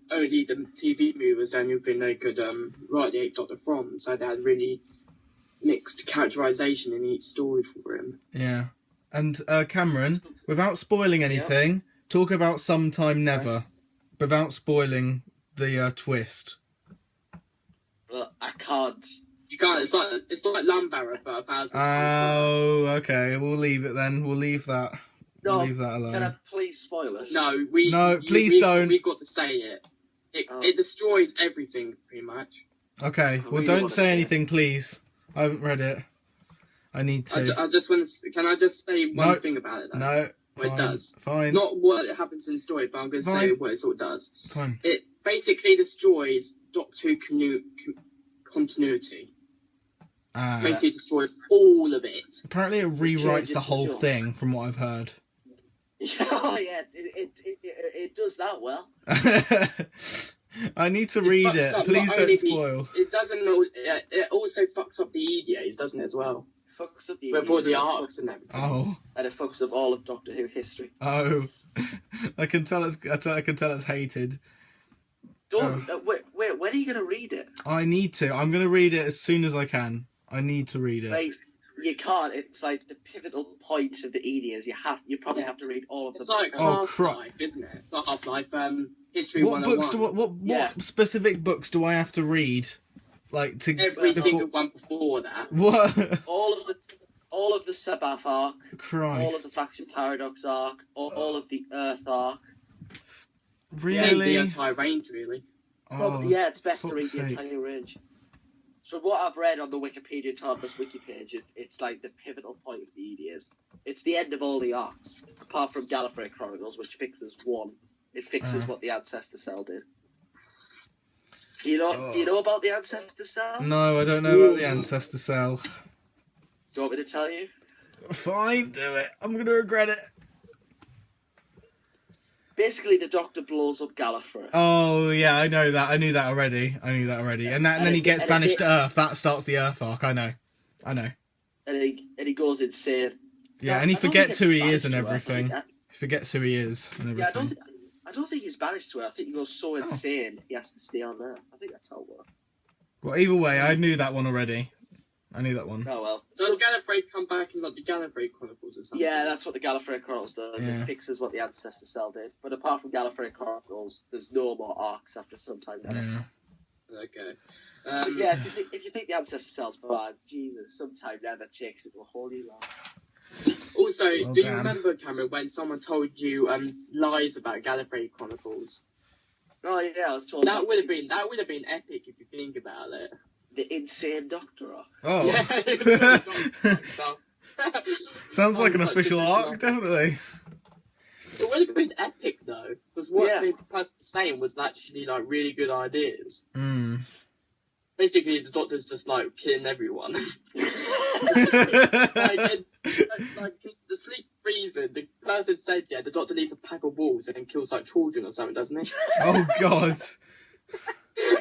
only the TV movie was the only thing they could write the Eighth Doctor from, so they had really mixed characterization in each story for him. Yeah. And Cameron, without spoiling anything, talk about Sometime Never, without spoiling the twist. But I can't. You can't. It's like Lambara, but 1,000 times Oh, okay. We'll leave it then. We'll leave that. No, We'll leave that alone. Can I please spoil it? worse. No, please don't. We've got to say it. It destroys everything, pretty much. Okay. I Well, really don't wanna say see it. anything, please. I haven't read it. I need to. I just want to. Can I just say one No. thing about it? Though? No. Well, Fine. it does. Fine. Not what happens in the story, but I'm going to say Fine. what it sort of does. Fine. It basically destroys Doctor Who continuity. Basically destroys all of it. Apparently, it rewrites changes the the whole show. thing, from what I've heard. Oh yeah, it does that well. I need to read fucks it. up Please not don't only spoil. It doesn't. It also fucks up the EDAs, doesn't it, as well? Fucks up the With all the idiots, arcs and everything. Oh. and it fucks up all of Doctor Who history. Oh. I can tell it's hated. Don't wait. When are you gonna read it? I need to. I'm going to read it as soon as I can. I need to read it. Like you can't. It's like the pivotal point of the EDAs. You probably have to read all of them. It's like Oh, Half-Life, isn't it? Not Half-Life. History What 101. books do what specific books do I have to read? Like to Every before- single one before that. What? all of the Sabbath arc, Christ. all of the Faction Paradox arc, all of the Earth arc. Really? The entire range, really. Probably, Oh, yeah, it's best to read fuck's the sake. entire range. So what I've read on the Wikipedia Toddlers wiki page is it's like the pivotal point of the EDAs. It's the end of all the arcs, apart from Gallifrey Chronicles, which fixes one. It fixes what the Ancestor Cell did. Do you know about the Ancestor Cell? No, I don't know about the Ancestor Cell. Do you want me to tell you? Fine, do it. I'm gonna regret it. Basically, the Doctor blows up Gallifrey. Oh yeah, I know that. I knew that already. And then he gets banished to Earth. That starts the Earth arc. I know. And he goes insane. Yeah, Now, and he I don't forgets think who it's he is and banished to Earth. everything. He forgets who he is and Yeah, everything. I don't think he's banished to Earth. I think he goes so insane he has to stay on Earth. I think that's how it works. Well, either way, I knew that one already. I knew that one. Oh well. Does Gallifrey come back in like the Gallifrey Chronicles or something? Yeah, that's what the Gallifrey Chronicles does. Yeah. It fixes what the Ancestor Cell did. But apart from Gallifrey Chronicles, there's no more arcs after some time. Yeah. Okay. Yeah, if you think the Ancestor Cell's bad, Jesus, sometime never takes it to a whole new level. Also, Well, do you damn. remember, Cameron, when someone told you lies about Gallifrey Chronicles? Oh yeah, I was told That would have been epic if you think about it. the insane Doctor arc. Oh. Yeah. Sounds like an Sounds official like arc, definitely. It would have been epic though, because what Yeah. the person was saying was actually like really good ideas. Mm. Basically, the Doctor's just like killing everyone. like the sleep freezer, the person said, yeah, the Doctor leaves a pack of wolves and then kills like children or something, doesn't he? Oh God.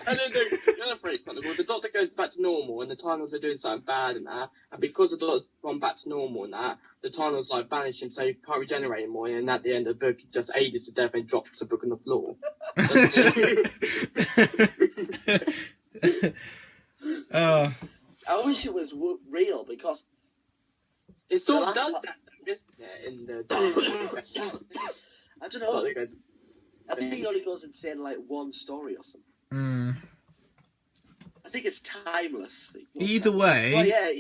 And then the Gallifrey Chronicle, the Doctor goes back to normal and the Time Lords are doing something bad and that, and because the Doctor's gone back to normal and that, the Time Lords like banish him so he can't regenerate anymore, and at the end of the book he just ages to death and drops the book on the floor. Oh. I wish it was real because It sort of The does last that, isn't it, in the I don't know. Doctor goes, I think he only goes insane in like one story or something. Mm. I think it's timeless. Either way, Well, yeah,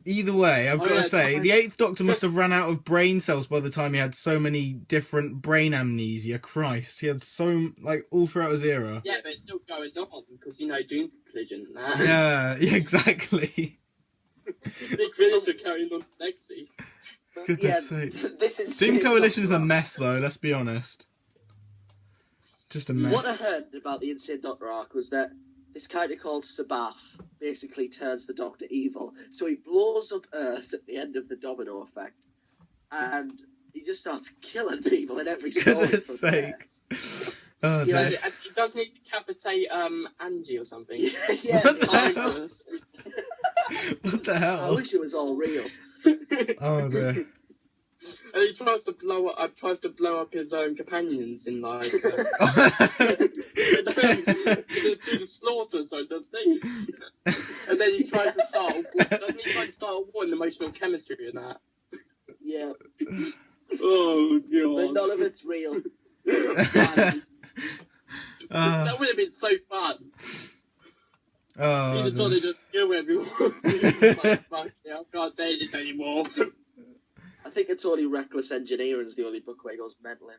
Either way, I've got to yeah, say, time. the Eighth Doctor must have run out of brain cells by the time he had so many different brain amnesia. Christ, he had so, like, all throughout his era. Yeah, but it's still going on because, you know, Doom Collision and that. Yeah, exactly. Big Finish are carrying on legacy. Goodness sake. This is Doom Coalition is a mess, though, let's be honest. Just a mess. What I heard about the Insane Doctor arc was that this character called Sabath basically turns the Doctor evil. So he blows up Earth at the end of the domino effect, and he just starts killing people in every story. Goodness from there. sake. Oh, Yeah, dear. Doesn't he decapitate Angie or something? Yeah, What the hell? Marvelous. What the I hell? wish it was all real. Oh, dear. And he tries to blow up his own companions in like to the slaughter, so doesn't he? And then he tries to start a war. Doesn't he try to start a war in emotional chemistry and that? Yeah, Oh but god. none of it's real. That would have been so fun. Oh, He'd have dear. thought they'd just kill everyone. Like, fuck yeah, I can't take this anymore. I think it's only Reckless Engineering is the only book where he goes mental in.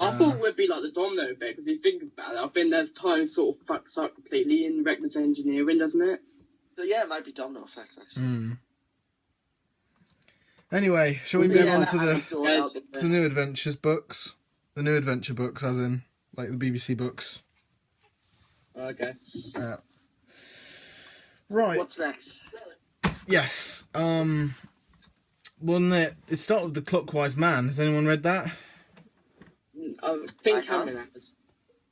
I thought it would be like the domino effect, because if you think about it, I think there's time sort of fucks up completely in Reckless Engineering, doesn't it? So yeah, it might be domino effect actually. Mm. Anyway, shall we move Yeah, on that to had me the thrown out there. New Adventures books? The New Adventure books, as in, like, the BBC books. Okay. Right. What's next? Yes. One that it started with The Clockwise Man. Has anyone read that? I think I have. Cameron has.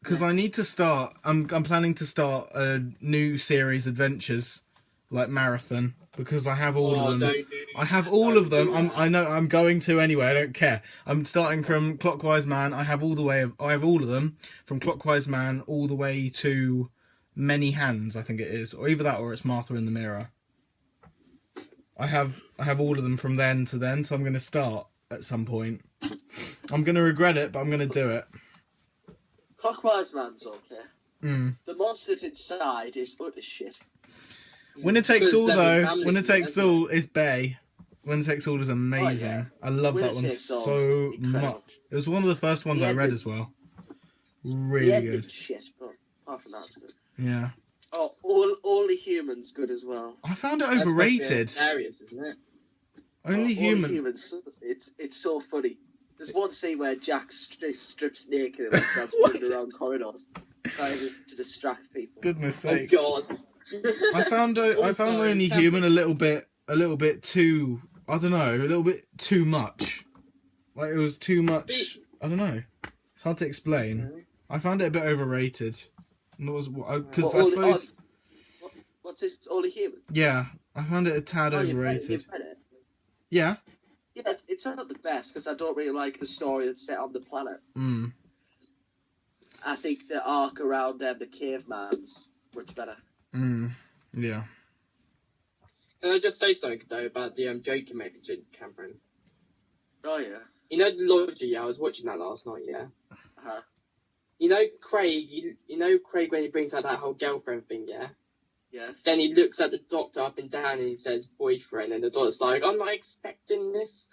Because I need to start. I'm planning to start a new series, Adventures, like marathon, because I have all of them. I have all of them. I know I'm going to anyway. I don't care. I'm starting from Clockwise Man. I have I have all of them from Clockwise Man all the way to Many Hands. I think it is, or either that, or it's Martha in the Mirror. I have all of them from then to then, so I'm going to start at some point. I'm going to regret it, but I'm going to do it. Clockwise Man's okay. Mm. The monsters inside is utter shit. Winner Takes Because All, they're though. family, Winner Takes isn't it? All is Bay. Winner Takes All is amazing. Oh, yeah. I love Winner that one Takes All's so incredible. much. It was one of the first ones The I read ending- as well. The Really ending good. shit, but apart from that, it's good. Yeah. Oh, Only Humans good as well. I found it That's overrated. Hilarious, isn't it? Only Human. Only Humans, it's so funny. There's one scene where Jack strips naked and starts running around corridors, trying to distract people. Goodness Oh sake. god. I found Also, Only Cameron- Human a little bit too. I don't know. A little bit too much. Like it was too much. I don't know. It's hard to explain. I found it a bit overrated. Because I suppose. What's this? Only Human? Yeah, I found it a tad Oh, you've read overrated. it? Yeah. Yeah, it's not the best because I don't really like the story that's set on the planet. Mm. I think the arc around the caveman's much better. Mm. Yeah. Can I just say something though about the joke you mentioned, Cameron? Oh yeah. You know the Logi, yeah, I was watching that last night, yeah. Uh-huh. You know Craig, you know Craig when he brings out that whole girlfriend thing, yeah? Yes. Then he looks at the doctor up and down and he says boyfriend, and the doctor's like, I'm not expecting this.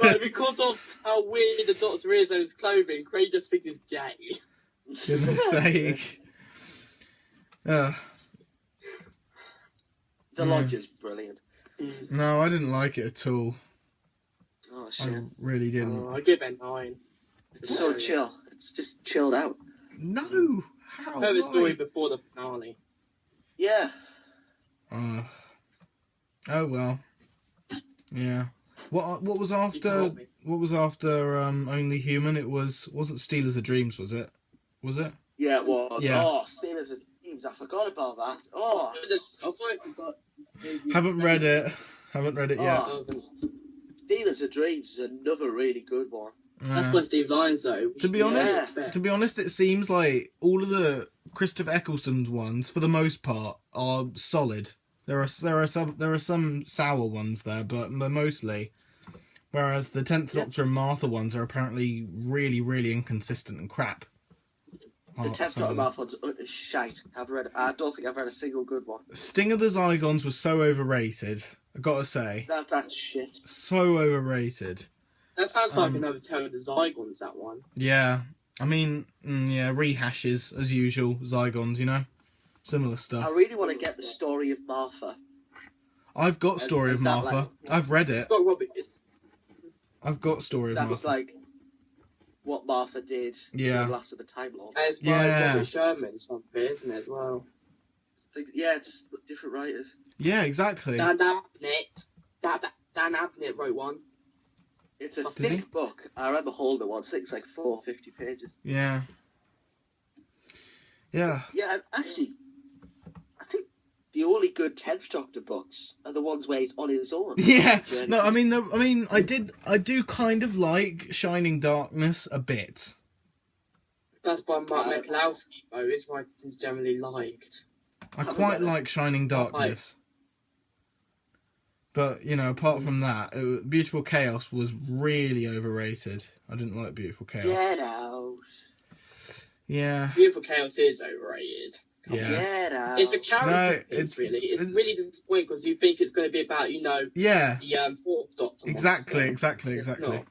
But because of how weird the doctor is and his clothing, Craig just thinks he's gay. Goodness sake. The Yeah. Lodge is brilliant. No, I didn't like it at all. Oh I shit. really didn't. Oh, I give it a 9. It's so chill. It's just chilled out. No. How? I heard the story Why? before the finale. Yeah. Oh well. Yeah. What was You can after? help me. What was after Only Human? It wasn't Stealers of Dreams, was it? Was it? Yeah, it was. Yeah. Oh, Steelers and Dreams. I forgot about that. Oh. I thought I forgot. Haven't read it. Haven't read it yet. Oh. Steelers and Dreams is another really good one. That's by Steve Lyons, though. To be Yeah. honest, it seems like all of the Christopher Eccleston ones, for the most part, are solid. There are some sour ones there, but mostly. Whereas the 10th Doctor and Martha ones are apparently really, really inconsistent and crap. The 10th Doctor Mouth one's utter shite. I don't think I've read a single good one. Sting of the Zygons was so overrated. I gotta say, That's shit. so overrated. That sounds like another Terror of the Zygons, that one. Yeah, I mean, yeah, rehashes as usual. Zygons, you know, similar stuff. I really want to get the story of Martha. I've got Story Is of that Martha. like- I've read it. It's got Robert. I've got Story of That's Martha. like what Martha did Yeah. in Last of the Time Lord. And it's by Yeah. Robert Sherman, something, isn't it, as well? Yeah, it's different writers. Yeah, exactly. Dan Abnett. Dan Abnett wrote one. It's a Did thick he? book. I remember holding it once. I think it's like 450 pages. Yeah. Yeah. Yeah, actually, I think the only good 10th Doctor books are the ones where he's on his own. Yeah. Journey. No, I mean, I do kind of like Shining Darkness a bit. That's by Mark Michalowski, though. His writing's generally liked. I quite like Shining Right. Darkness. But, you know, apart from that, Beautiful Chaos was really overrated. I didn't like Beautiful Chaos. Get out. Yeah. Beautiful Chaos is overrated. Yeah. Get out. It's a character No, piece, it's- really. It's it's- really disappointing because you think it's going to be about, Yeah. the fourth Doctor. Exactly, monster. exactly, It's exactly. not.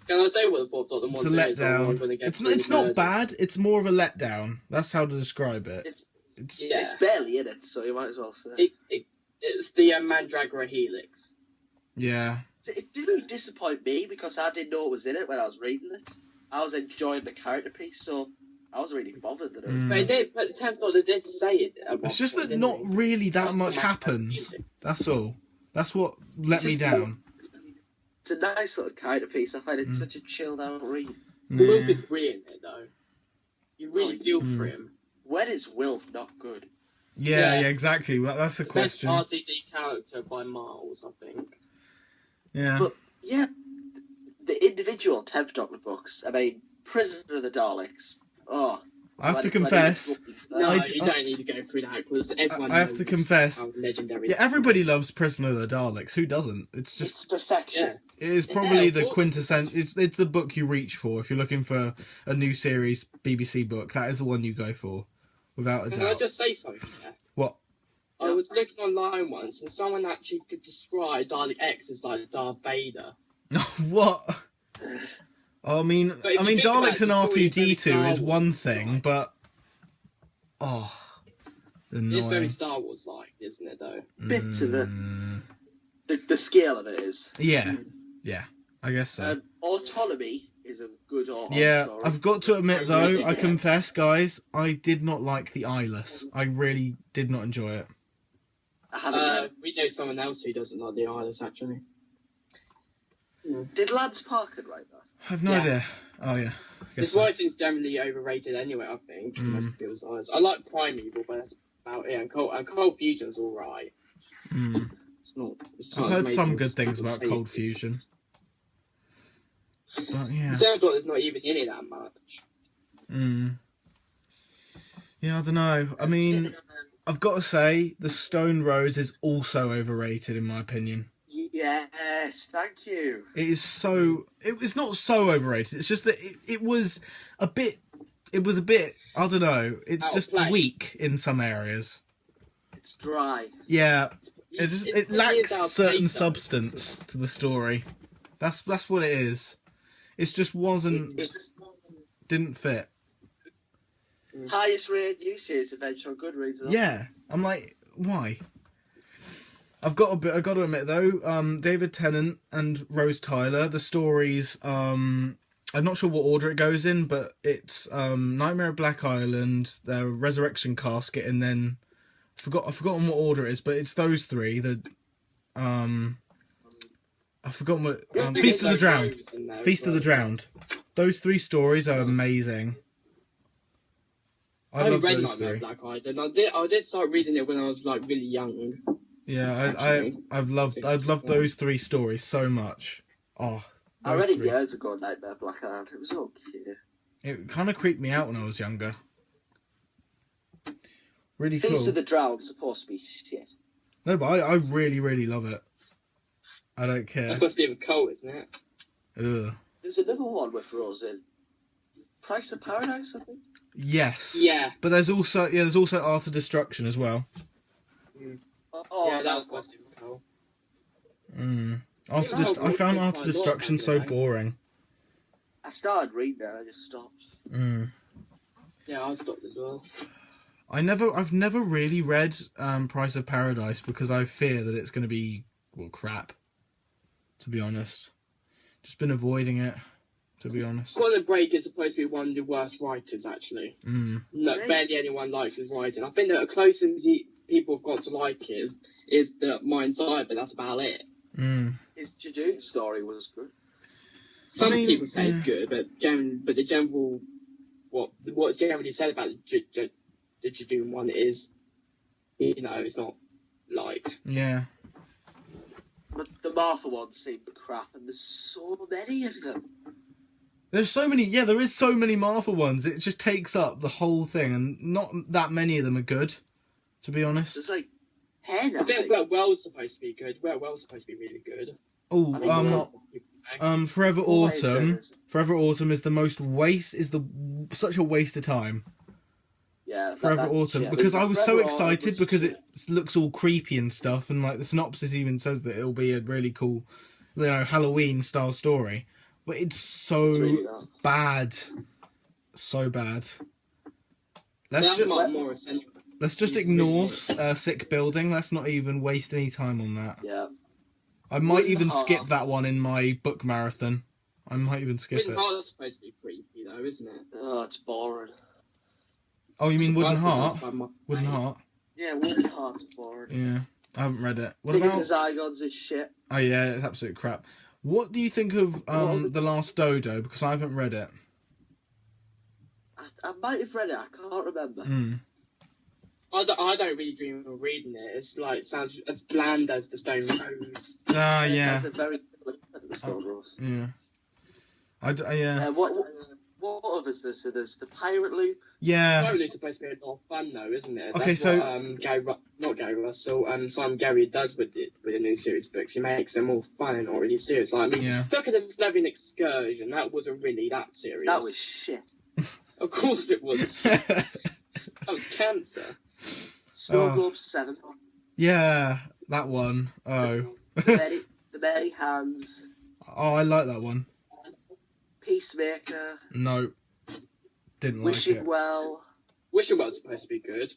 Can I say what the fourth Doctor It's a monster is? Or am I letdown. gonna get It's really not murdered? bad. It's more of a letdown. That's how to describe it. It's Yeah. It's barely in it, so you might as well say. It's the Mandragora Helix. yeah. It didn't disappoint me because I didn't know it was in it when I was reading it. I was enjoying the character piece, so I wasn't really bothered that it was. But the 10th Doctor did say it. At one Mm. It's just point, that didn't not he? really that That's much the Mandragora happens. Helix. That's all. That's what let me Just- down. It's a nice little character piece. I find it Mm. such a chilled out read. Wilf Yeah. is brilliant, though. You really feel Mm. for him. When is Wilf not good? Yeah, Yeah. yeah, exactly. Well, that's the Best question. RTD character by miles, I think. Yeah. But yeah, the individual 10th Doctor books. I mean, Prisoner of the Daleks. Oh, I have to bloody confess. No, I- you don't need to go through that because everyone I have knows to confess, how legendary. Yeah, it everybody is. loves Prisoner of the Daleks. Who doesn't? It's It's just perfection. Yeah. it is Yeah, probably of the course. quintessential. It's the book you reach for if you're looking for a new series BBC book. That is the one you go for, without a Can I doubt. just say something there? What? I was looking online once and someone actually could describe Dalek X as like Darth Vader. What? I mean, But if you think about Daleks it, and the story is very R2D2 Star is Wars, one thing, right? but It's annoying. very Star Wars like, isn't it though? Bits of it. Mm, The scale of it is. yeah, I guess so. Autonomy is a good Yeah, story. I've got to admit I though, really I do. confess, guys, I did not like the Eyeless. I really did not enjoy it. I haven't read. We know someone else who doesn't like the Isles actually. Did Lance Parker write that? I have no Yeah. idea. Oh yeah, I guess His so. writing's generally overrated anyway, I think. Mm. Most of people's eyes. I like Primeval, but that's about it. And Cold Fusion's alright. Mm. It's not. It's I've not heard as some amazing good as things people about say Cold it is. Fusion, but yeah. The Seventh Doctor's not even in it that much. Mm. Yeah, I don't know. I mean, I've got to say, the Stone Rose is also overrated in my opinion. Yes, thank you. It is so. It's not so overrated. It's just that it was a bit. It was a bit. I don't know. It's Out of just place. weak in some areas. It's dry. Yeah, it really lacks is out of certain place, though, substance isn't it? to the story. That's what it is. It just wasn't. It's Didn't fit. highest rated new series adventure on Goodreads. though. Yeah, I'm like, why? I've got to admit though, David Tennant and Rose Tyler, the stories, I'm not sure what order it goes in, but it's Nightmare of Black Island, the Resurrection Casket, and then I've forgotten what order it is, but it's those three. I've forgotten what Feast of the Drowned. Feast of the Drowned. Those three stories are amazing. I I love read those Nightmare three. of Black Island. I did start reading it when I was like really young. Yeah, Actually. I've loved those three stories so much. Oh, I those read it three. years ago, Nightmare Black Island. It was okay. It kind of creeped me out when I was younger. Really Feast cool. of the Drowned supposed to be shit. No, but I really, really love it. I don't care. That's got Stephen Cole, isn't it? Ugh. There's another one with Rose in. Price of Paradise, I think. Yes. Yeah. But there's also Art of Destruction as well. Oh, Yeah, that was by Stephen Cole. I found Art of Destruction so boring. I started reading it, I just stopped. Yeah, I stopped as well. I've never really read Price of Paradise because I fear that it's going to be crap. To be honest, just been avoiding it. To be honest, Colin Blake is supposed to be one of the worst writers, actually. No, barely anyone likes his writing. I think that the closest people have got to like it is the Mind's Eye, but that's about it. His Judoon story was good. Some people say it's good, but the general what's generally said about the Judoon one is, it's not liked. Yeah. But the Martha ones seem crap, and there's so many of them. There's so many. Yeah, there is so many Martha ones. It just takes up the whole thing, and not that many of them are good. To be honest, there's like 10. I think Well's supposed to be good. Well's supposed to be really good. Forever Autumn. Forever Autumn is the most such a waste of time. Yeah, Forever Autumn, because I was so excited because it looks all creepy and stuff, and like the synopsis even says that it'll be a really cool, Halloween style story, but it's really bad, so bad. Let's just ignore Sick Building. Let's not even waste any time on that. Yeah, I might even skip that one in my book marathon. I might even skip it. Wooden Heart's supposed to be creepy though, isn't it? Oh, it's boring. Oh, you mean Wooden Heart? Wooden Heart? Yeah, Wooden Heart's boring. Yeah, I haven't read it. What about the Zygons is shit. Oh yeah, it's absolute crap. What do you think of The Last Dodo? Because I haven't read it. I might have read it. I can't remember. I don't really dream of reading it. It's like sounds as bland as the Stone Rose. Yeah. It's a very similar to the Stone Rose. Yeah. What others there's the Pirate Loop. Yeah. Pirate Loop's supposed to be a lot of fun though, isn't it? Okay, That's not Gary Russell, Simon Gary does with the new series books. He makes them more fun and not really serious. Like, look at the Slavian Excursion. That wasn't really that serious. That was shit. Of course it was. That was cancer. Snow Globe 7. Yeah, that one. Oh. The Merry Hands. Oh, I like that one. Peacemaker. No. Didn't like it. Wishing Well. Wishing Well's supposed to be good.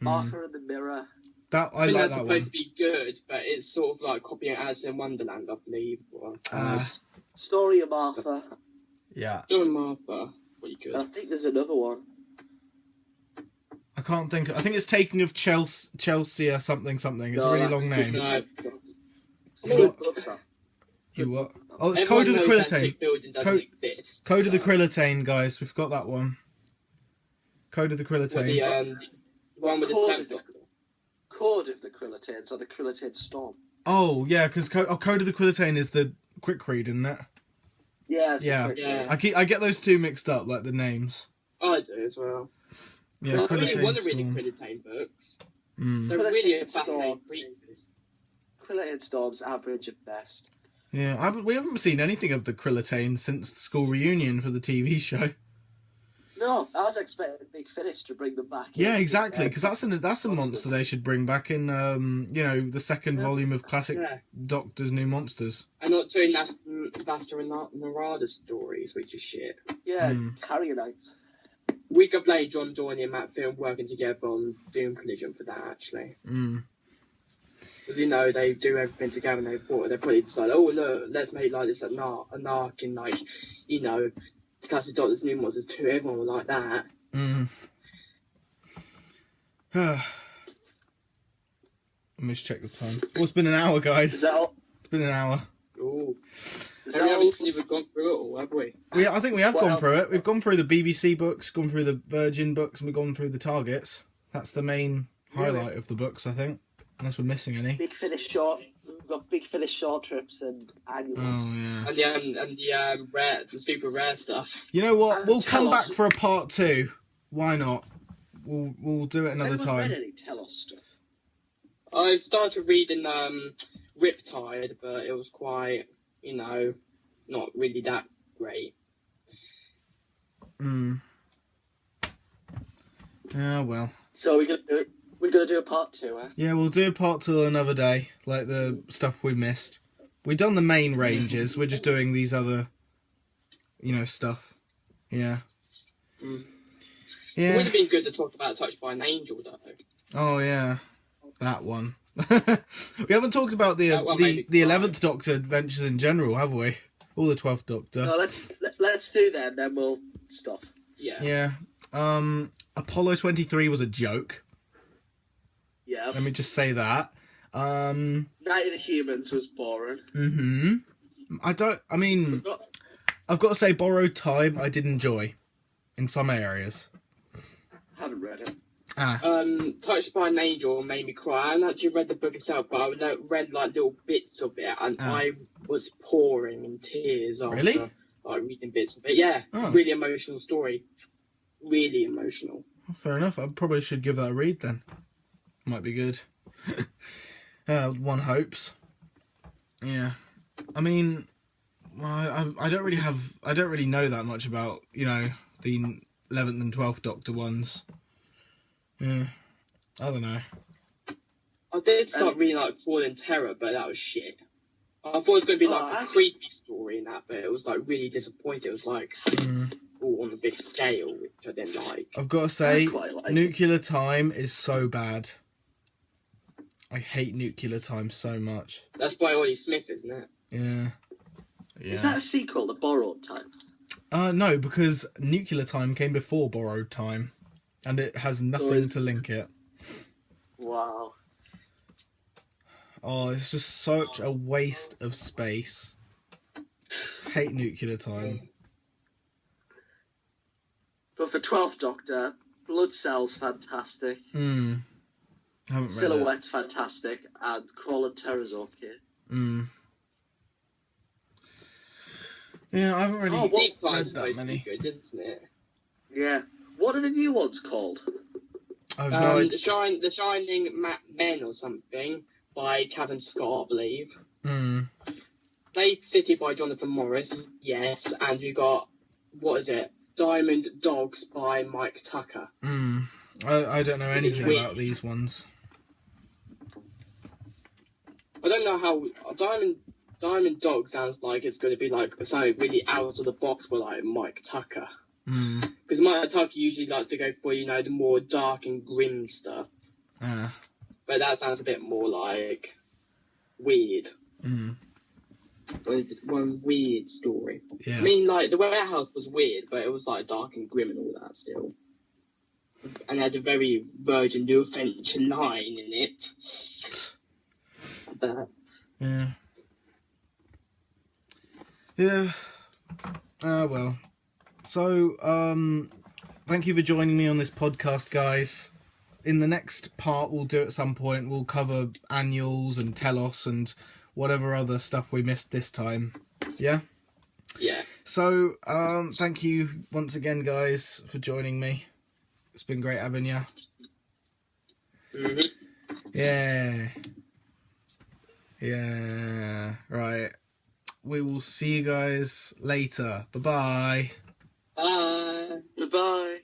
Martha and the Mirror. I like that's that supposed to be good, but it's sort of like copying Alice in Wonderland, I believe. Story of Martha. Yeah. Story of Martha. Pretty good. I think there's another one. I can't think. I think it's Taking of Chelsea or something. It's a really long name. You what? Oh, it's Code of the Krillitane. Code of the Krillitane, guys. We've got that one. Code of the Krillitane. The one with the temple. Code of the Krillitanes or the Krillitane Storm. Oh yeah, because Code of the Krillitane is the quick read, isn't it? Yeah. I get those two mixed up, like the names. I do as well. Yeah, I really want to read the Krillitane books. They're really fascinating creatures. Krillitane Storm's average at best. Yeah, we haven't seen anything of the Krillitane since the school reunion for the TV show. No, I was expecting Big Finish to bring them back. Yeah, exactly, because that's a monster they should bring back in, the second volume of Classic Doctor's New Monsters. And not doing Master and Narada stories, which is shit. Yeah, Carrionites. We could blame John Dorney and Matt Film working together on Doom Collision for that, actually. Because, they do everything together and they probably decided, oh, look, let's make like this an arc in, like, Classic Doctor's New Monsters 2, everyone would like that. Let me just check the time. Oh, it's been an hour, guys. Is that all? It's been an hour. Ooh. We haven't even gone through it all, have we? I think we have gone through it. We've gone through the BBC books, gone through the Virgin books, and we've gone through the Targets. That's the main highlight of the books, I think. Unless we're missing any. Big Finish short. We've got Big Finish short trips and annual. Oh yeah. And the super rare stuff. You know what? We'll come back for a part 2. Why not? We'll do it another time. Read any Telos stuff? I started reading Riptide, but it was quite, not really that great. Yeah, well. So we're gonna do it. We're gonna do a part 2, eh? Yeah, we'll do a part 2 another day, like the stuff we missed. We've done the main ranges. We're just doing these other, stuff. Yeah. Mm. It Yeah. would have been good to talk about Touched by an Angel, though. Oh yeah, that one. We haven't talked about the 11th Doctor adventures in general, have we? Or the 12th Doctor. No, let's do them, then we'll stop. Yeah. Yeah. Apollo 23 was a joke. Yeah. Let me just say that. Night of the Humans was boring. I've got to say, Borrowed Time I did enjoy in some areas. Haven't read it. Touched by an Angel made me cry. I haven't actually read the book itself, but I read like little bits of it, and I was pouring in tears after Really? like reading bits of it. Yeah, really emotional story. Really emotional. Fair enough. I probably should give that a read then. Might be good. One hopes. Yeah. I mean, I don't really know that much about the 11th and 12th Doctor ones. Yeah, I don't know. I did start reading like Crawling Terror, but that was shit. I thought it was going to be like a creepy story in that, but it was like really disappointing. It was like all on a big scale, which I didn't like. I've got to say, Nuclear Time is so bad. I hate Nuclear Time so much. That's by Ollie Smith, isn't it? Yeah. Is that a sequel, The Borrowed Time? No, because Nuclear Time came before Borrowed Time, and it has nothing to link it. Wow. Oh, it's just such a waste of space. Hate Nuclear Time. But for 12th Doctor, Blood Cells fantastic. Haven't read Silhouette's fantastic, and Crawling Terror's okay. Yeah, I haven't really read that many. Good, isn't it? Yeah. What are the new ones called? I've no idea. The Shining Men or something by Kevin Scott, I believe. Blade City by Jonathan Morris, yes, and you got Diamond Dogs by Mike Tucker. I don't know anything about these ones. I don't know how Diamond Dog sounds like it's going to be like something really out of the box for like Mike Tucker. Because Mike Tucker usually likes to go for the more dark and grim stuff. But that sounds a bit more like weird. One weird story. Yeah. I mean, like the Warehouse was weird, but it was like dark and grim and all that still. And had a very Virgin New Adventure line in it. But yeah. Well. So, thank you for joining me on this podcast, guys. In the next part we'll do at some point, we'll cover annuals and Telos and whatever other stuff we missed this time. Yeah? Yeah. So, thank you once again, guys, for joining me. It's been great having you. Yeah. Yeah. Right. We will see you guys later. Bye-bye. Bye. Goodbye.